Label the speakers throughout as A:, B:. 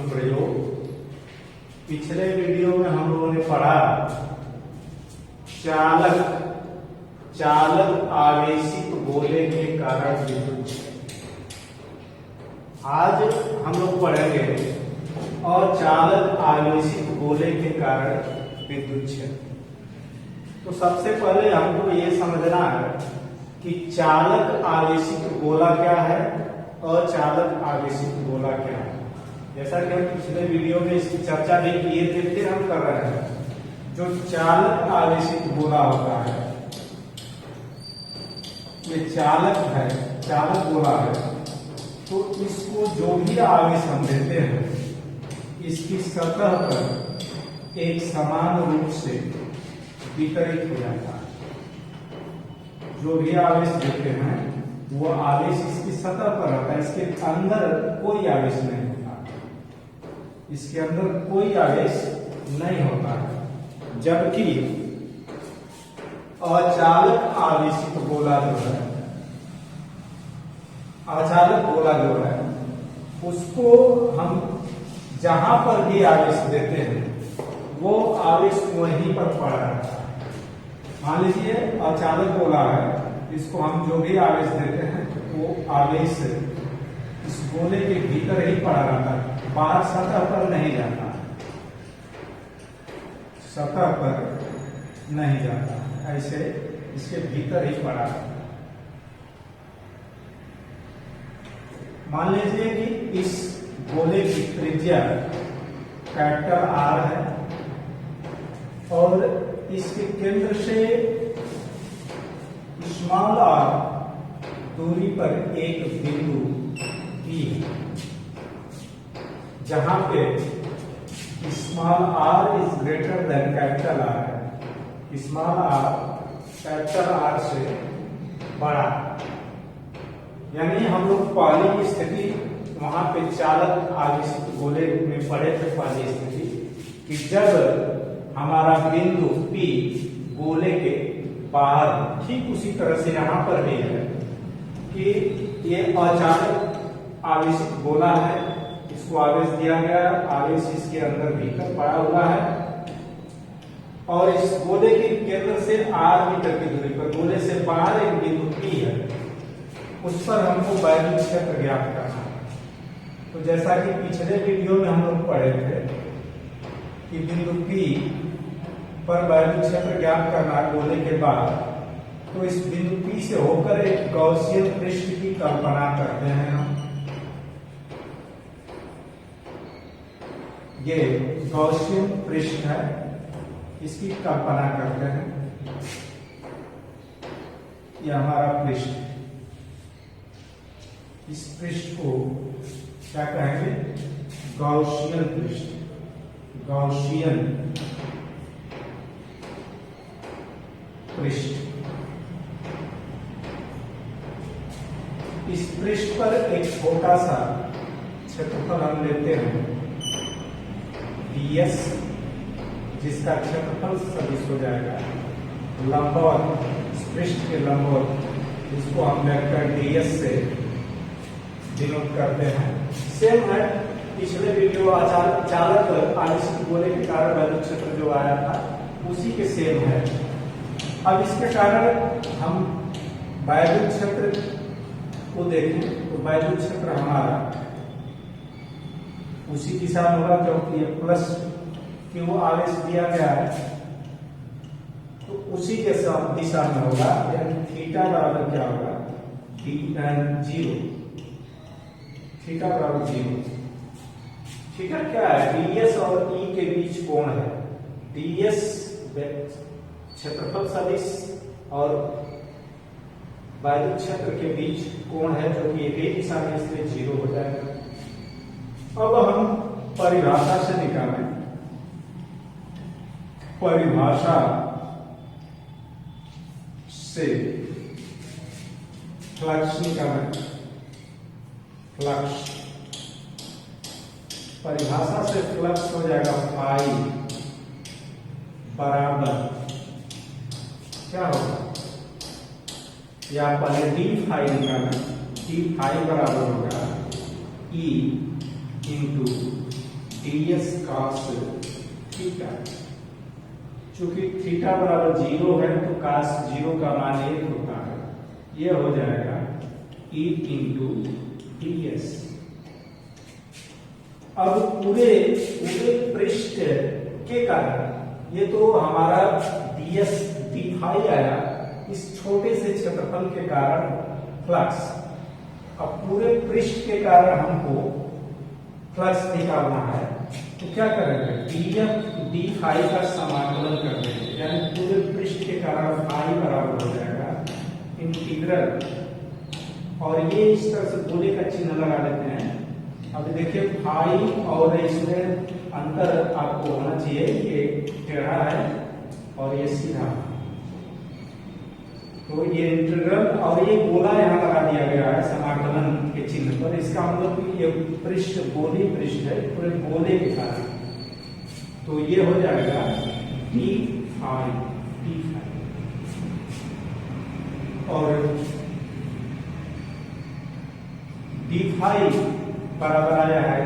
A: अनुप्रयोग। पिछले वीडियो में हम लोगों ने पढ़ा चालक आवेशित गोले के कारण विद्युत क्षेत्र। आज हम लोग पढ़ेंगे और चालक आवेशित गोले के कारण विद्युत क्षेत्र। तो सबसे पहले हमको ये समझना है कि चालक आवेशित गोला क्या है और चालक आवेशित गोला क्या है। जैसा कि हम पिछले वीडियो में इसकी चर्चा भी किए थे, फिर हम कर रहे हैं। जो चालक आवेशित गोला होता है, ये चालक है, चालक गोला है, तो इसको जो भी आवेश हम देते हैं इसकी सतह पर एक समान रूप से वितरित हो जाता है। जो भी आवेश देते हैं वो आवेश इसकी सतह पर रहता है, इसके अंदर कोई आवेश नहीं होता, इसके अंदर कोई आवेश नहीं होता है। जबकि अचालक आवेशित गोला जो है, अचालक गोला जो है, उसको हम जहां पर भी आवेश देते हैं वो आवेश वहीं पर पड़ा रहता है। मान लीजिए अचालक गोला है, इसको हम जो भी आवेश देते हैं वो आवेश इस गोले के भीतर ही पड़ा रहता है, बाहर सतह पर नहीं जाता, सतह पर नहीं जाता, ऐसे इसके भीतर ही पड़ा रहता है। मान लीजिए कि इस गोले की त्रिज्या कैपिटल आर है और इसके केंद्र से स्मॉल आर दूरी पर एक बिंदु पी है, जहां पे small R is greater than capital R है, स्मॉल आर कैपिटल आर से बड़ा। यानी हम लोग पहली की स्थिति वहां पे चालक आवेशित गोले में पढ़े थे, पहली स्थिति कि जब हमारा बिंदु P गोले के बाहर, ठीक उसी तरह से यहां पर भी है कि ये अचालक आवेशित गोला है, इसको आवेश दिया गया, आवेश इसके अंदर भीतर पड़ा हुआ है और इस गोले के केंद्र से r मीटर की दूरी पर गोले से बाहर एक बिंदु P है, उस पर हमको वैद्युत क्षेत्र ज्ञात करना है। तो जैसा कि पिछले वीडियो में हम लोग पढ़े थे कि बिंदु P पर वैद्युत क्षेत्र ज्ञात करना गोले के बाद, तो इस बिंदु P से होकर एक गॉसियन पृष्ठ की कल्पना करते हैं हम। ये गॉसियन पृष्ठ है, इसकी कल्पना करते हैं। ये हमारा पृष्ठ, इस पृष्ठ को क्या कहेंगे? गॉसियन पृष्ठ, गॉसियन पृष्ठ। इस पृष्ठ पर एक छोटा सा क्षेत्रफल हम लेते हैं ds, जिसका क्षेत्रफल सदिश हो जाएगा लंबवत, इस पृष्ठ के लंबवत, जिसको हम वेक्टर ds से डिनोट करते हैं। सेम है पिछले वीडियो चालक आवेशित गोले के कारण वैद्युत क्षेत्र जो आया था उसी के सेम है। अब इसके कारण हम वैद्युत क्षेत्र को देखें तो वैद्युत क्षेत्र हमारा उसी दिशा में होगा, क्योंकि ये प्लस क्यू आवेश दिया गया है तो उसी के साथ दिशा में होगा। यानी थीटा बराबर क्या होगा? जीरो, थीटा बराबर जीरो। थीटा क्या है? ds और e के बीच कोण है। ds क्षेत्रफल सदिश और वैद्युत क्षेत्र के बीच कोण है, जो कि एक ही दिशा में, इसलिए जीरो हो जाएगा। अब हम परिभाषा से निकालें, परिभाषा से फ्लक्स निकालें, फ्लक्स, परिभाषा से फ्लक्स हो जाएगा फाई बराबर क्या होगा? या पहले डी फाई निकालना, डी फाई बराबर होगा E into ds cos theta. चूंकि थीटा बराबर 0 है तो cos 0 का मान 1 होता है, ये हो जाएगा e इंटू ds। अब पूरे पृष्ठ के कारण ये तो हमारा ds डी फाई आया, इस छोटे से क्षेत्रफल के कारण फ्लक्स। अब पूरे पृष्ठ के कारण हमको फ्लक्स निकालना है, तो क्या करेंगे, df डी फाई का समाकलन कर देंगे, यानी पूरे पृष्ठ के कारण फाई बराबर हो जाएगा इंटीग्रल, और ये इस तरह से गोले का चिन्ह लगा देते हैं। अब देखिए फाई और इसमें अंतर आपको होना चाहिए, ये टेढ़ा है और ये सीधा, तो ये इंटीग्रल और ये गोला यहाँ लगा दिया गया है समाकलन के चिन्ह पर। इसका मतलब ये पृष्ठ गोली पृष्ठ है, पूरे गोले के कारण, तो ये हो जाएगा डी फाई और डी फाई बराबर आया है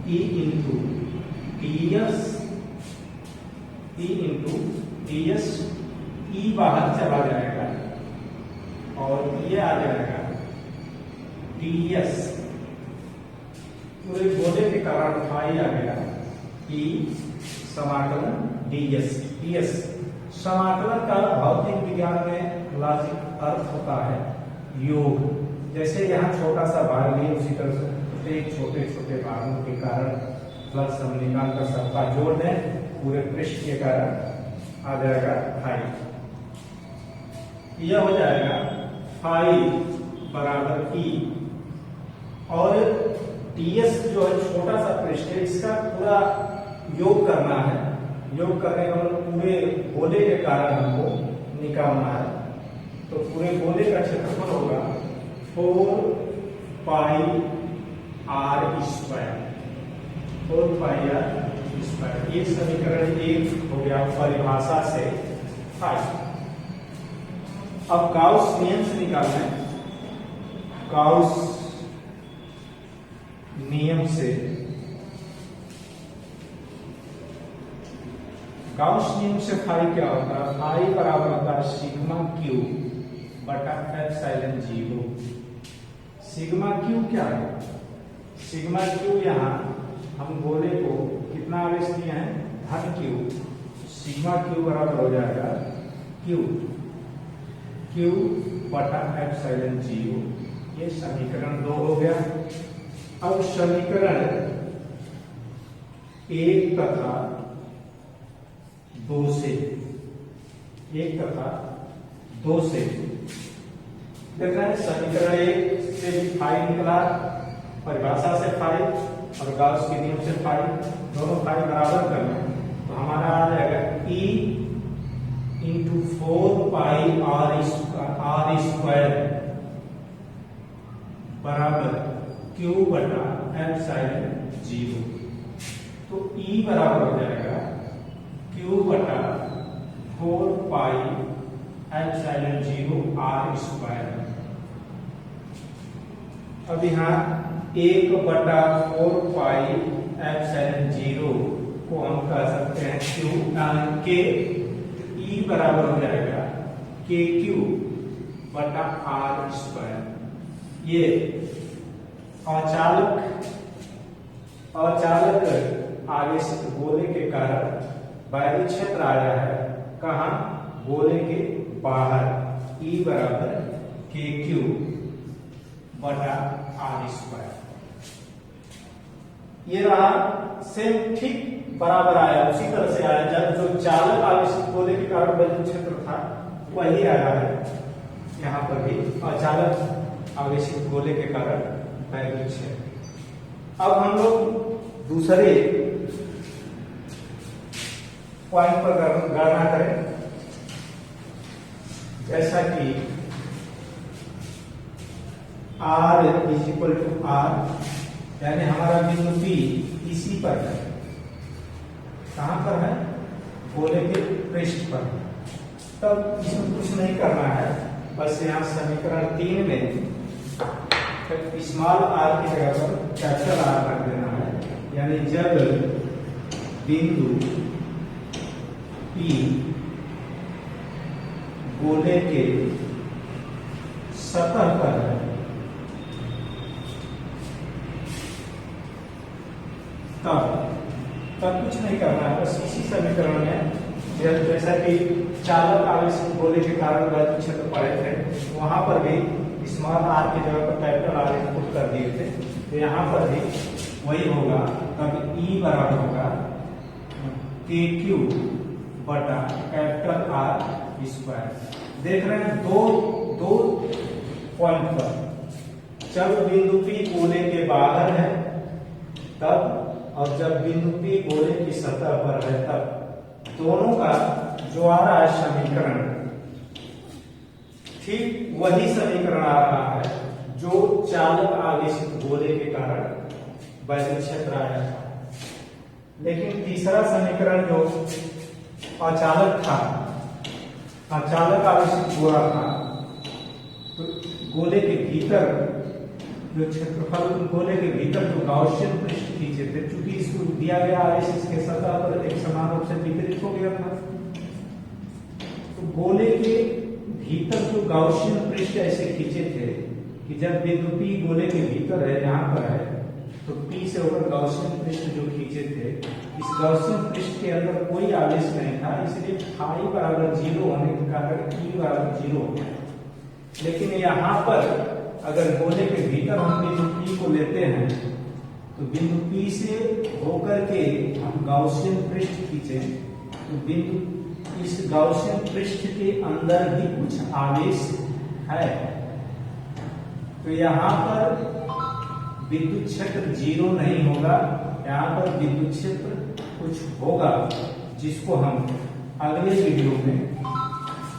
A: ई इंटू ds, ई बाहर चला जाएगा और ये आ जाएगा ds, पूरे गोले के कारण फाई आ गया, ई समाकलन ds। समाकलन का भौतिक विज्ञान में लॉजिक अर्थ होता है योग। जैसे यहाँ छोटा सा भाग लिया, उसी तरह से छोटे छोटे भागों के कारण फ्लक्स हम निकाल कर सबका जोड़ दें, पूरे पृष्ठ के कारण आ जाएगा फाई। यह हो जाएगा फाई बराबर ई, और ds जो है छोटा सा पृष्ठ है, इसका पूरा योग करना है। योग करने का मतलब पूरे गोले के कारण हमको निकालना है, तो पूरे गोले का क्षेत्रफल होगा 4 पाई r स्क्वायर, 4 पाई r स्क्वायर। ये समीकरण 1 हो गया परिभाषा से फाई। अब गाउस नियम से निकालना है, गाउस नियम से, गाउस नियम से फाई क्या होता है, फाई बराबर होता है सिग्मा क्यू बटा एप्सिलॉन 0। सिग्मा क्यू क्या है, सिग्मा क्यू यहाँ हम गोले को कितना आवेश दिए हैं, धन क्यू, सिग्मा क्यू बराबर हो जाएगा क्यू बटा एप्सिलॉन 0। ये समीकरण 2 हो गया। अब समीकरण 1 तथा 2 से, 1 तथा 2 से देख रहे हैं, समीकरण 1 से भी फाई निकला, परिभाषा से फाई और गाउस के नियम से फाई, दोनों फाई बराबर करना है, तो हमारा आ जाएगा E into 4 pi R square बराबर क्यू बटा एप्सिलॉन 0। तो E बराबर हो जाएगा क्यू बटा 4 पाई एप्सिलॉन 0 आर स्क्वायर। अब यहाँ 1 बटा 4 पाई एप्सिलॉन 0 को हम कह सकते हैं क्यू के, ई बराबर हो जाएगा के क्यू बटा आर स्क्वायर। ये अचालक आवेशित गोले के कारण बाहरी क्षेत्र आया है, कहाँ, गोले के बाहर, ई बराबर के क्यू बटा आर स्क्वायर। ये रहा सेम ठीक बराबर आया, उसी तरह से आया जब जो चालक आवेशित गोले के कारण बाहरी क्षेत्र था वही आया है यहाँ पर भी, अचालक आवेशित गोले के कारण बाहरी क्षेत्र। अब हम लोग दूसरे पॉइंट पर गणना करें, जैसा कि R is equal to R, यानी हमारा बिंदु P इसी पर है, कहां पर है, गोले के पृष्ठ पर। तब इसमें कुछ नहीं करना है, बस यहाँ समीकरण 3 में स्मॉल r की जगह पर कैपिटल R रख देना है, यानी जब बिंदु P गोले के सतह पर है तब कुछ नहीं करना है, बस इसी समीकरण में जैसा कि चालक आवेश गोले के कारण वैद्युत क्षेत्र पड़े थे, वहां पर भी स्मॉल r की जगह पर कैपिटल R इनपुट कर दिए थे, तो यहाँ पर भी वही होगा। तब E बराबर होगा KQ बटा कैपिटल R स्क्वायर। देख रहे हैं दो पॉइंट पर, जब बिंदु P गोले के बाहर है तब, और जब बिंदु P गोले की सतह पर है तब, दोनों का जो आ रहा है समीकरण, ठीक वही समीकरण आ रहा है जो चालक आवेशित गोले के कारण वैद्युत क्षेत्र आया था। लेकिन तीसरा समीकरण जो अचालक था, अचालक आवेशित गोला था, तो गोले के भीतर जो क्षेत्रफल, गोले के भीतर जो गाउसियन पृष्ठ खींचे थे, चूंकि इसको दिया गया आवेश इसके सतह पर एक समान रूप से वितरित हो गया था, तो गोले के भीतर जो गाउसियन पृष्ठ ऐसे खींचे थे कि जब बिंदु P गोले के भीतर है, यहाँ पर है, तो P से होकर गाउसियन पृष्ठ जो खींचे थे, इस गाउसियन पृष्ठ के अंदर कोई आवेश नहीं था, इसलिए फाई बराबर 0 होने के कारण E बराबर 0 हो गया। लेकिन यहाँ पर अगर गोले के भीतर हम बिंदु P को लेते हैं, तो बिंदु P से होकर के हम गाउसियन पृष्ठ खींचे, तो बिंदु इस गाउसियन पृष्ठ के अंदर भी कुछ आवेश है, तो यहाँ पर विद्युत क्षेत्र 0 नहीं होगा, यहाँ पर विद्युत क्षेत्र कुछ होगा, जिसको हम अगले वीडियो में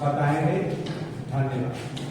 A: बताएंगे। धन्यवाद।